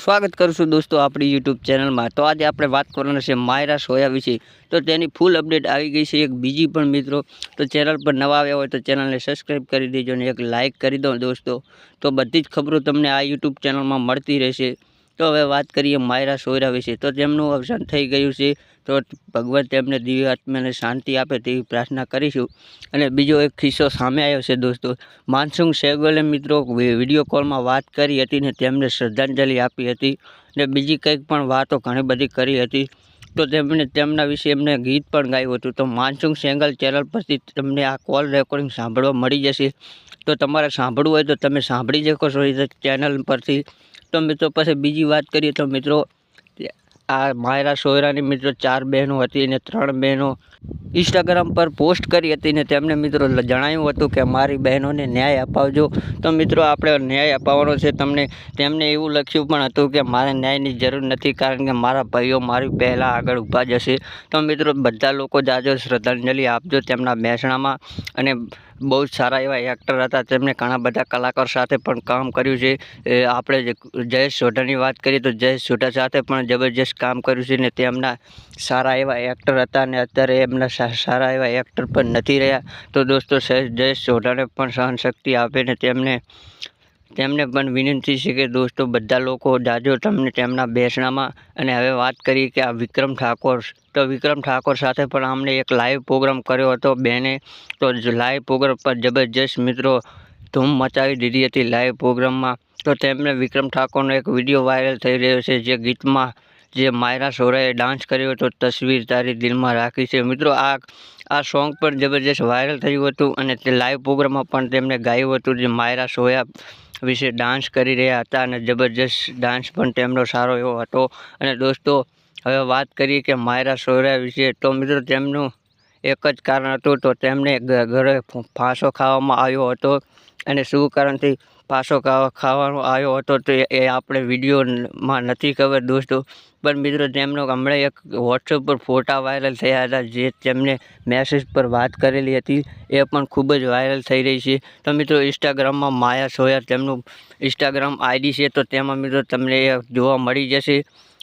સ્વાગત કરું છું દોસ્તો આપણી યુટ્યુબ ચેનલમાં। તો આજે આપણે વાત કરવાના છે માયરા સોયા વિશે। તો તેની ફૂલ અપડેટ આવી ગઈ છે, એક બીજી પણ મિત્રો। તો ચેનલ પર નવા આવ્યા હોય તો ચેનલને સબસ્ક્રાઈબ કરી દેજો અને એક લાઇક કરી દો દોસ્તો। તો બધી જ ખબરો તમને આ યુટ્યુબ ચેનલમાં મળતી રહેશે। તો હવે વાત કરીએ માયરા સોયરા વિશે। તો તેમનું અવસાન થઈ ગયું છે, તો ભગવાન તેમને દિવ્ય આત્માને શાંતિ આપે તેવી પ્રાર્થના કરીશું। અને બીજો એક કિસ્સો સામે આવ્યો છે દોસ્તો। માનસુંગ સેહગલે મિત્રો વિડીયો કોલમાં વાત કરી હતી ને તેમને શ્રદ્ધાંજલિ આપી હતી ને બીજી કંઈક પણ વાતો ઘણી બધી કરી હતી। તો તેમણે તેમના વિશે એમને ગીત પણ ગાયું હતું। તો માનસુંગ સેહગલ ચેનલ પરથી તમને આ કોલ રેકોર્ડિંગ સાંભળવા મળી જશે। તો તમારે સાંભળવું હોય તો તમે સાંભળી શકો છો એ ચેનલ પરથી। તો મિત્રો પછી બીજી વાત કરીએ તો મિત્રો આ માયરા સોયરાની મિત્રો 4 બહેનો હતી અને 3 બહેનો ઇન્સ્ટાગ્રામ પર પોસ્ટ કરી હતી ને તેમને મિત્રો જણાવ્યું હતું કે મારી બહેનોને ન્યાય અપાવજો। તો મિત્રો આપણે ન્યાય અપાવવાનો છે તમને। તેમને એવું લખ્યું પણ હતું કે મારે ન્યાયની જરૂર નથી, કારણ કે મારા ભાઈઓ મારી પહેલાં આગળ ઊભા જ હશે। તો મિત્રો બધા લોકો જાજો શ્રદ્ધાંજલિ આપજો તેમના મહેસાણામાં। અને બહુ જ સારા એવા એક્ટર હતા, તેમને ઘણા બધા કલાકાર સાથે પણ કામ કર્યું છે। આપણે જયેશ સોઢાની વાત કરીએ તો જયેશ સોઢા સાથે પણ જબરજસ્ત કામ કર્યું છે ને તેમના સારા એવા એક્ટર હતા અને અત્યારે એમના સારા એવા એક્ટર પણ નથી રહ્યા। તો દોસ્તો જયેશ સોઢાને પણ સહનશક્તિ આપે ને તેમને પણ વિનંતી છે કે દોસ્તો બધા લોકો જાજો તમને તેમના બેસણામાં। અને હવે વાત કરીએ કે આ વિક્રમ ઠાકોર, તો વિક્રમ ઠાકોર સાથે પણ અમને એક લાઈવ પ્રોગ્રામ કર્યો હતો બેને। તો લાઈવ પ્રોગ્રામ પર જબરજસ્ત મિત્રો ધૂમ મચાવી દીધી હતી લાઈવ પ્રોગ્રામમાં। તો તેમને વિક્રમ ઠાકોરનો એક વિડીયો વાયરલ થઈ રહ્યો છે, જે ગીતમાં જે માયરા સોરાએ ડાન્સ કર્યો હતો, તસવીર તારી દિલમાં રાખી છે। મિત્રો આ સોંગ પણ જબરજસ્ત વાયરલ થયું હતું અને તે લાઈવ પ્રોગ્રામમાં પણ તેમને ગાયું હતું, જે માયરા સોયા વિશે ડાન્સ કરી રહ્યા હતા અને જબરજસ્ત ડાન્સ પણ તેમનો સારો એવો હતો। અને દોસ્તો હવે વાત કરીએ કે માયરા સોયરા વિશે। તો મિત્રો તેમનું એક જ કારણ હતું, તો તેમને ઘરે ફાંસો ખાવામાં આવ્યો હતો અને શું કારણથી ફાંસો ખાવાનો આવ્યો હતો તો એ આપણે વિડીયોમાં નથી ખબર દોસ્તો। પણ મિત્રો તેમનો હમણાં એક વોટ્સઅપ પર ફોટા વાયરલ થયા હતા, જે તેમને મેસેજ પર વાત કરેલી હતી, એ પણ ખૂબ જ વાયરલ થઈ રહી છે। તો મિત્રો ઇન્સ્ટાગ્રામમાં માયા સોયા તેમનું ઇન્સ્ટાગ્રામ આઈડી છે, તો તેમાં મિત્રો તમને એ જોવા મળી જશે।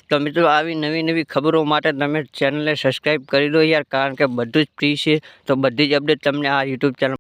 તો મિત્રો આવી નવી ખબરો માટે તમે ચેનલને સબસ્ક્રાઈબ કરી દો યાર, કારણ કે બધું જ ફ્રી છે। તો બધી જ અપડેટ તમને આ યુટ્યુબ ચેનલ